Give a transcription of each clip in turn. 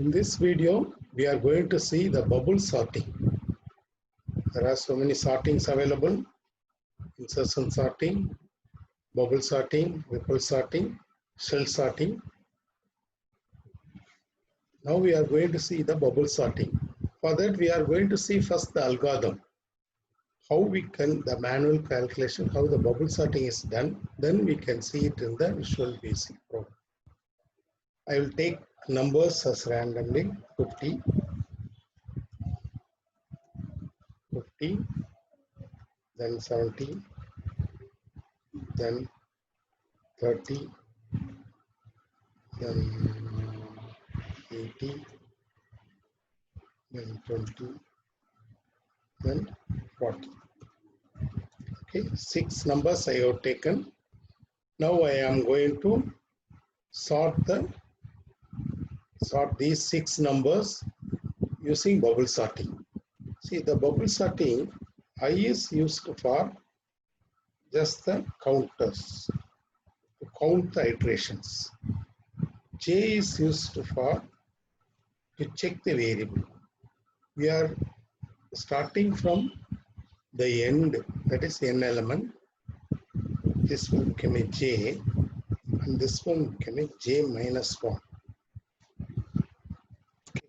In this video, we are going to see the bubble sorting. There are so many sortings available: insertion sorting, bubble sorting, ripple sorting, shell sorting. Now we are going to see the bubble sorting. For that, we are going to see first the algorithm, how we can, the manual calculation, how the bubble sorting is done. Then we can see it in the Visual Basic program. I will take numbers as randomly: 50, 50, then 70, then 30, then 80, then 20, then 40. Okay, 6 numbers I have taken. Now I am going to sort these 6 numbers using bubble sorting. See, the bubble sorting, I is used for just the counters, to count the iterations. J is used for to check the variable. We are starting from the end, that is n element. This will become a j, and this one become a j minus 1. Okay.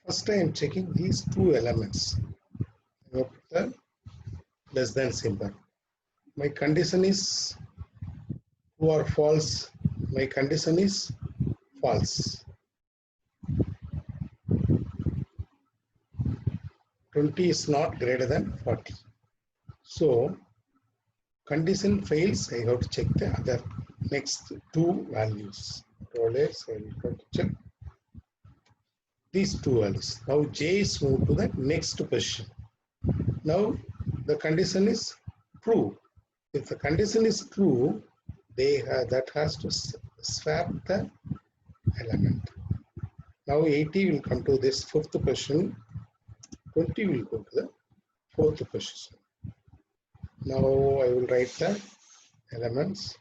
First I am checking these 2 elements. I will put the less than symbol. My condition is true or false. My condition is false. 20 is not greater than 40. So condition fails, I have to check the other next 2 values. Always I will have to check these 2 values. Now j is moved to the next position. Now the condition is true. If the condition is true, that has to swap the element. Now 80 will come to this 5th position. 20 will go to the 4th position. Now I will write the elements.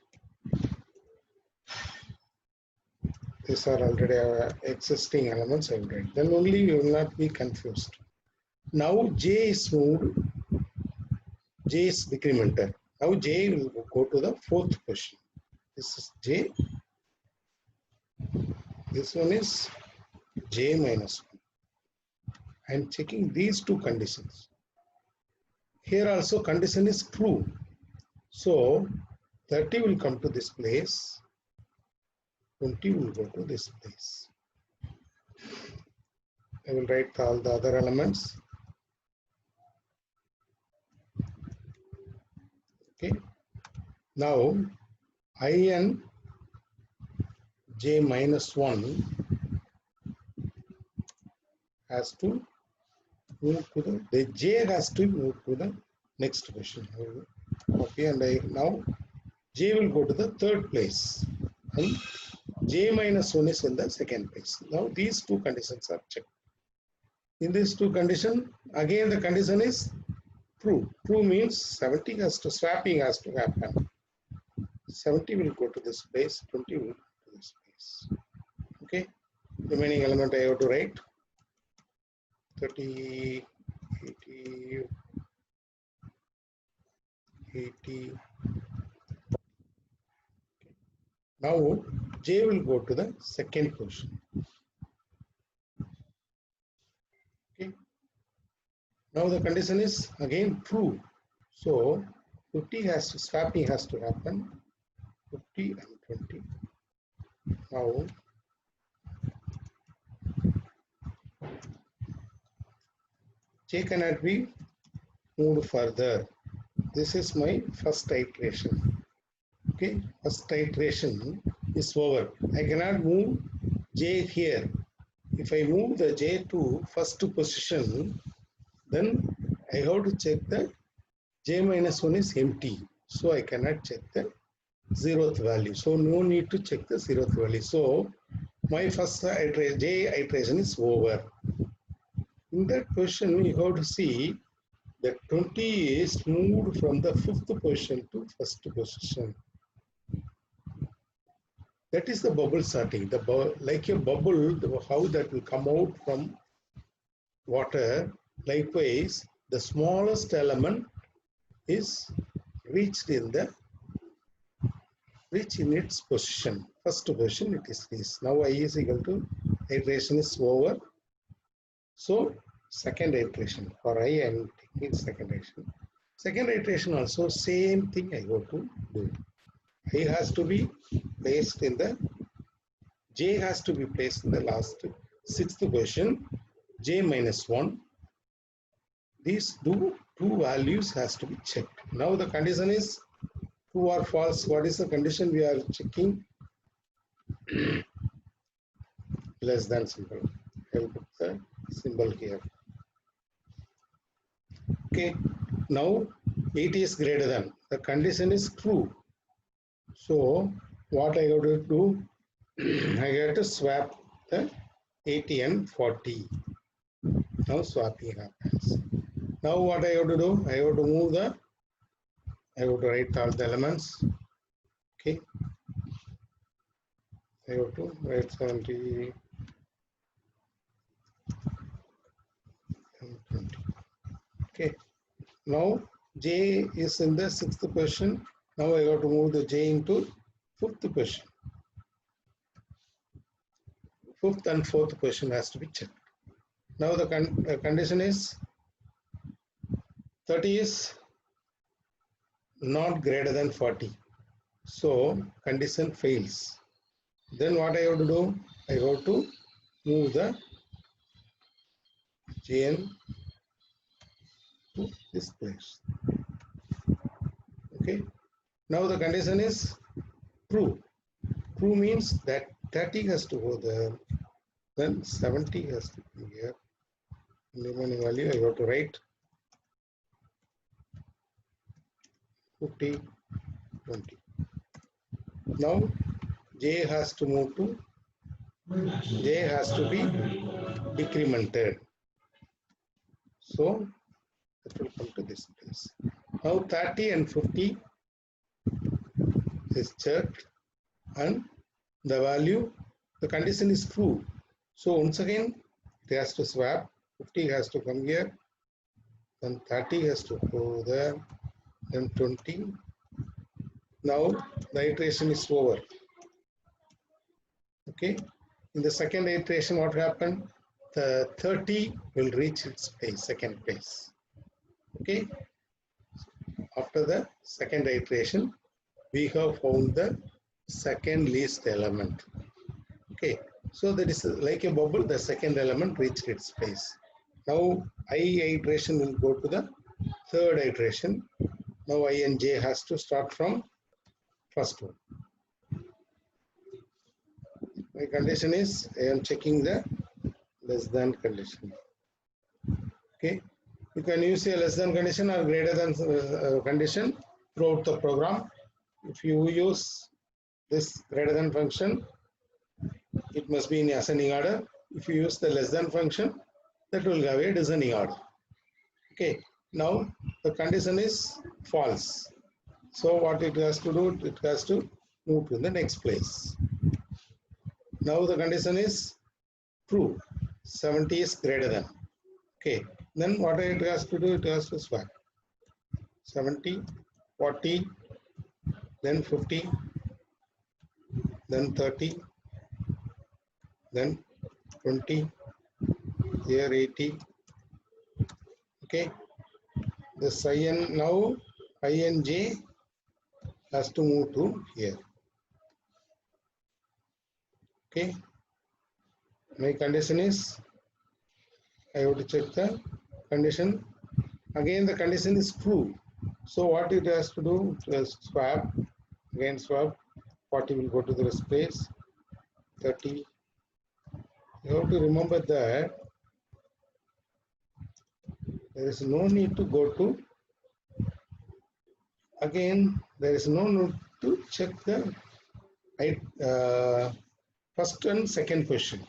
These are already existing elements. I will write. Then only you will not be confused. Now j is moved. J is decremented. Now j will go to the 4th position. This is j. This one is j minus 1. I am checking these 2 conditions. Here also condition is true. So 30 will come to this place. 20 will go to this place. I will write all the other elements. Okay. Now I and j minus 1 has to move to the j has to move to the next position. Okay, and now j will go to the 3rd place and j minus 1 is in the 2nd place. Now these 2 conditions are checked. In these 2 conditions, again the condition is true. True means 70 has to swapping has to happen. 70 will go to this place, 20 will go to this place. Okay, remaining element I have to write. 30, 80, 80. Now j will go to the 2nd position. Okay. Now the condition is again true. So 50 has to swapping has to happen. 50 and 20. Now j cannot be moved further. This is my first iteration. Okay, first iteration is over. I cannot move j here. If I move the j to 1st position, then I have to check the j minus 1 is empty. So I cannot check the 0th value. So no need to check the 0th value. So my first iteration, j iteration is over. In that position, you have to see that 20 is moved from the 5th position to 1st position. That is the bubble sorting. Like a bubble, how that will come out from water. Likewise, the smallest element is reached in its position. First position it is reached. Now I is equal to iteration is over. So second iteration for I am taking second iteration. Second iteration also same thing I go to do. I has to be placed in the J has to be placed in the last sixth position. J minus 1. These two values has to be checked. Now the condition is true or false. What is the condition we are checking? Less than symbol. I will put the symbol here. Okay. Now 80 is greater than. The condition is true. So what I have to do? I have to swap the 80 and 40. Now swapping happens. Now what I have to do? I have to move I have to write all the elements. Okay. I have to write 70 and 20. Okay. Now J is in the sixth position. Now I have to move the J into fifth position. Fifth and fourth position has to be checked. Now the condition is 30 is not greater than 40. So condition fails. Then what I have to do? I have to move the Jn to this place. Okay. Now the condition is true. True means that 30 has to go there. Then 70 has to be here. Remaining value I have to write 50, 20. Now J has to move to J has to be decremented. So it will come to this place. Now 30 and 50 is checked and the value, the condition is true. So once again it has to swap. 50 has to come here, then 30 has to go there, then 20. Now the iteration is over. Okay. In the second iteration, what happened? The 30 will reach its place, second place. Okay. After the second iteration, we have found the second least element. Okay. So that is like a bubble, the second element reached its place. Now I iteration will go to the third iteration. Now I and J has to start from first one. My condition is I am checking the less than condition. Okay, you can use a less than condition or greater than condition throughout the program. If you use this greater than function, it must be in ascending order. If you use the less than function, that will have a descending order. Okay, now the condition is false. So what it has to do, it has to move to the next place. Now the condition is true, 70 is greater than. Okay, then what it has to do, it has to swap 70, 40, then 50, then 30, then 20, here 80. Okay, this IN now INJ has to move to here. Okay, my condition is I have to check the condition. Again, the condition is true. So what it has to do? It has to swap. Again swap. 40 will go to the rest place. 30. You have to remember that there is no need to go to. Again, there is no need to check the first and second position.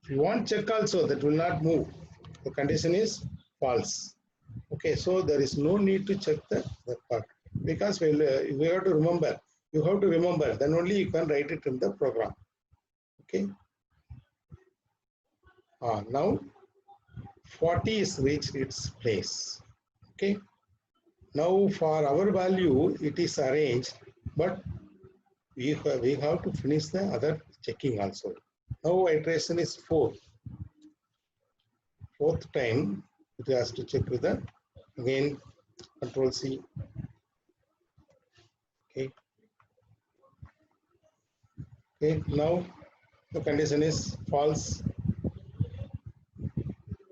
If you want check also, that will not move. The condition is false. Okay, so there is no need to check that part because we have to remember You have to remember, then only you can write it in the program. Okay. Now 40 is reached its place. Okay. Now for our value, it is arranged, but we have to finish the other checking also. Now iteration is 4. Fourth time, it has to check with the, again, Control C. Okay. Okay, now the condition is false.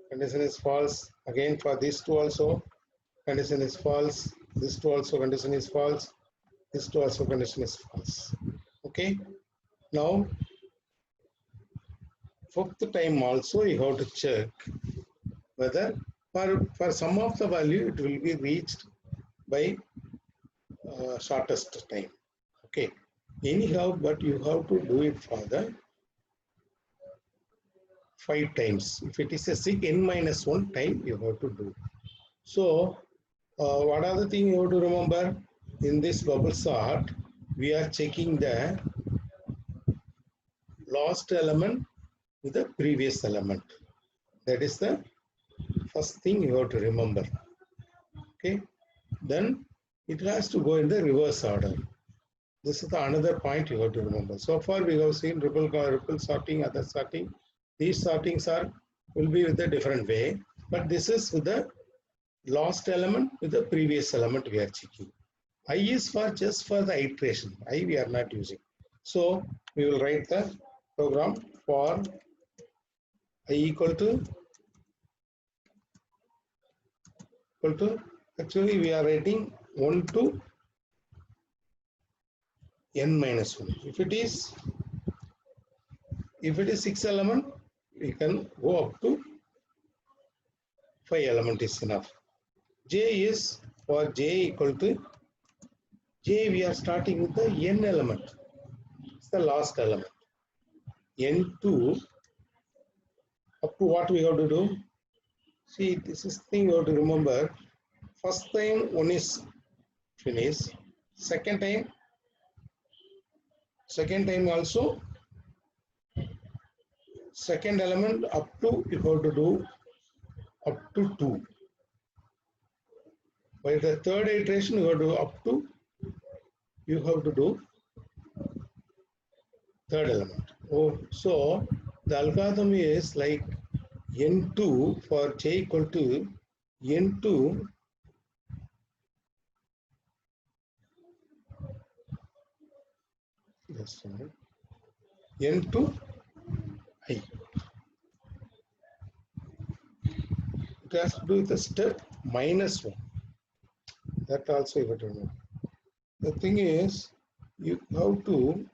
Condition is false. Again for these two also, condition is false. This two also condition is false. This two also condition is false. Okay. Now, fifth time also you have to check whether for some of the value it will be reached by shortest time. Okay. Anyhow, but you have to do it for the 5 times. If it is a sig n-1 time, you have to do. So, what are the things you have to remember? In this bubble sort, we are checking the last element with the previous element. That is the first thing you have to remember. Okay. Then it has to go in the reverse order. This is the another point you have to remember. So far we have seen ripple sorting, other sorting. These sortings will be with a different way, but this is with the last element with the previous element we are checking. I is for just for the iteration. I we are not using. So we will write the program for I equal to actually we are writing 1 to n-1. If it is 6 element, we can go up to 5 element is enough. J is for j equal to j, we are starting with the n element. It's the last element. N2 up to what we have to do? See, this is thing you have to remember. First time 1 is finished. Second time also, second element up to you have to do up to 2. By the third iteration you have to do up to, you have to do third element. Oh, so the algorithm is like n2 for j equal to n2 n2 I. It has to do with the step -1. That also you have to know. The thing is, you have to,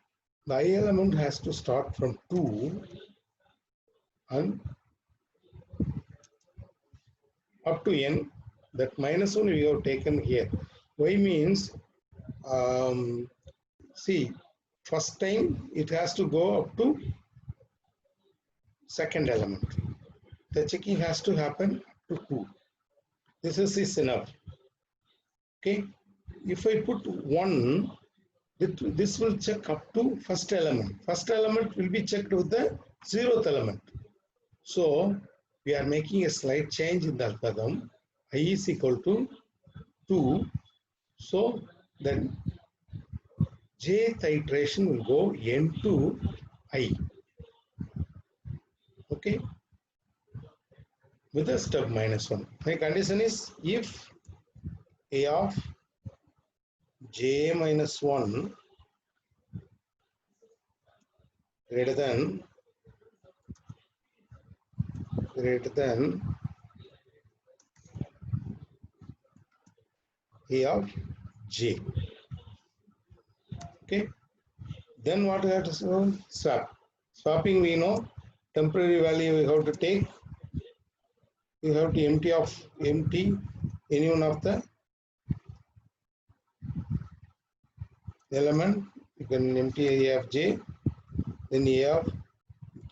the I element has to start from 2 and up to n. That -1 we have taken here. Y means, see, first time it has to go up to second element. The checking has to happen to 2. This is enough. Okay. If I put 1, this will check up to first element. First element will be checked with the 0th element. So we are making a slight change in the algorithm. I is equal to 2. So then jth iteration will go n2 I. Okay. With a step -1. My condition is if A of j -1 greater than A of j. Okay. Then what we have to do? Swap. Swapping we know temporary value we have to take. You have to empty any one of the element. You can empty A of j, then A of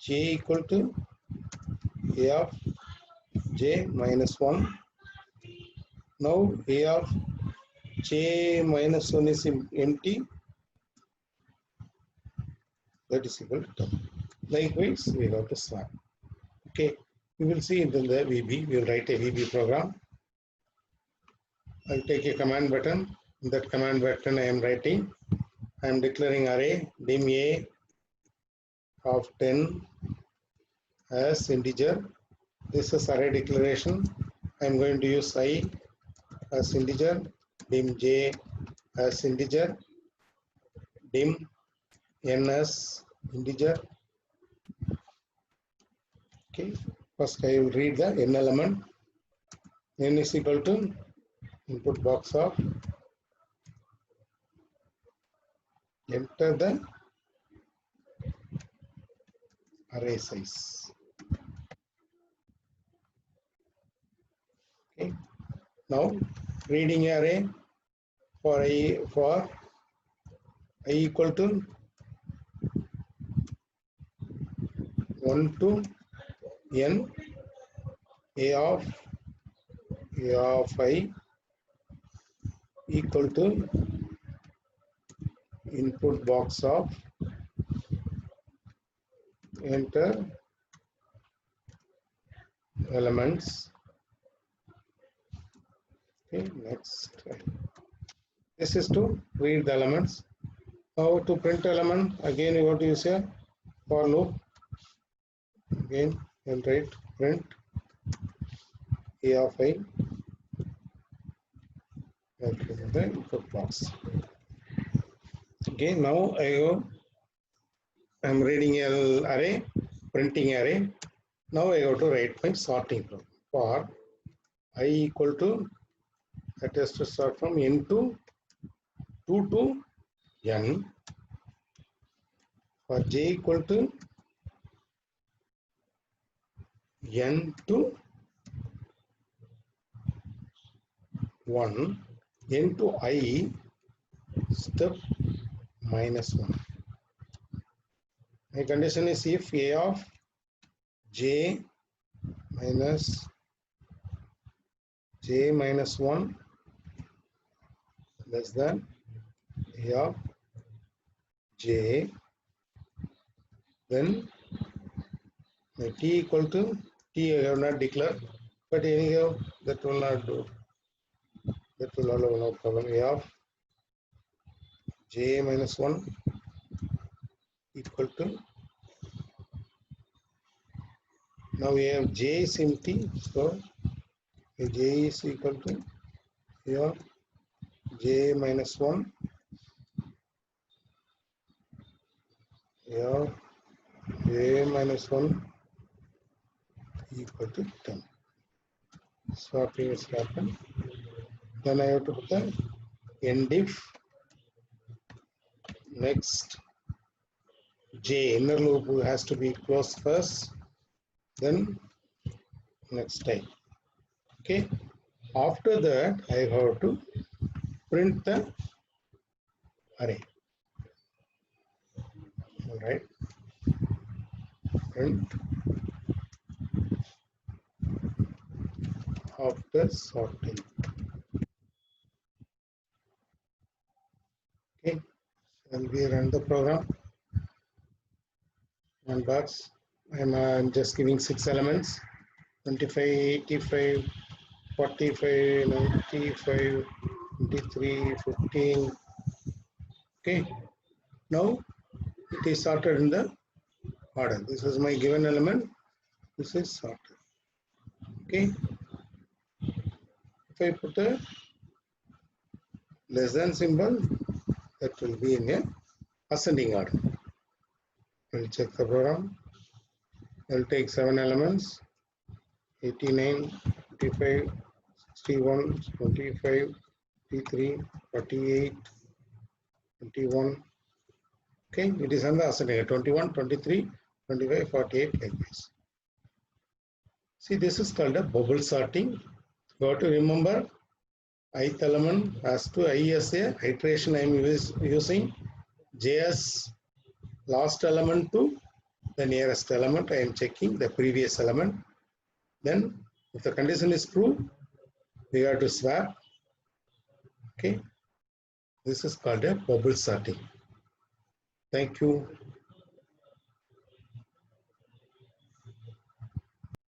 j equal to A of j -1. Now A of j -1 is empty. that is equal to 10. Likewise, we have to swap. Okay, we will see it in the VB. We will write a VB program. I'll take a command button. In that command button, I am writing. I am declaring array dim a of 10 as integer. This is array declaration. I am going to use I as integer, dim j as integer, dim n as integer. Okay, first I will read the n element. N is equal to input box of, enter the array size. Okay, now reading array for I equal to 1 to n, a of I equal to input box of, enter elements. Okay, next. This is to read the elements. Now to print element, again you want to use a for loop. Again, and write print a of I in the input box. Okay, now I am reading an array, printing array. Now I have to write my sorting program. For I equal to, that has to start from n to 2 to n. For j equal to n to 1, n to I, step -1. My condition is if a of j minus 1 less than a of j, then my t equal to, t I have not declared, but anyhow that will not do. That will allow no problem. A of j minus 1 equal to, now we have j is empty, so j is equal to a of j minus 1, a of j minus 1 equal to 10. Swapping is happened. Then I have to put the end if. Next, j inner loop has to be closed first, then next type. Okay, after that I have to print the array. All right, print after sorting. Okay, shall we run the program? One box. I'm just giving 6 elements: 25, 85, 45, 95, 23, 15. Okay, now it is sorted in the order. This is my given element. This is sorted. Okay, if I put a less than symbol, that will be in a ascending order. We'll check the program. I'll take 7 elements: 89, 55, 61, 25, 53, 48, 21. Okay, it is on the ascending 21, 23, 25, 48 like this. See, this is called a bubble sorting. You have to remember ith element has to I as a iteration I am using, j as last element to the nearest element. I am checking the previous element. Then if the condition is true, we have to swap. Okay, this is called a bubble sorting. Thank you.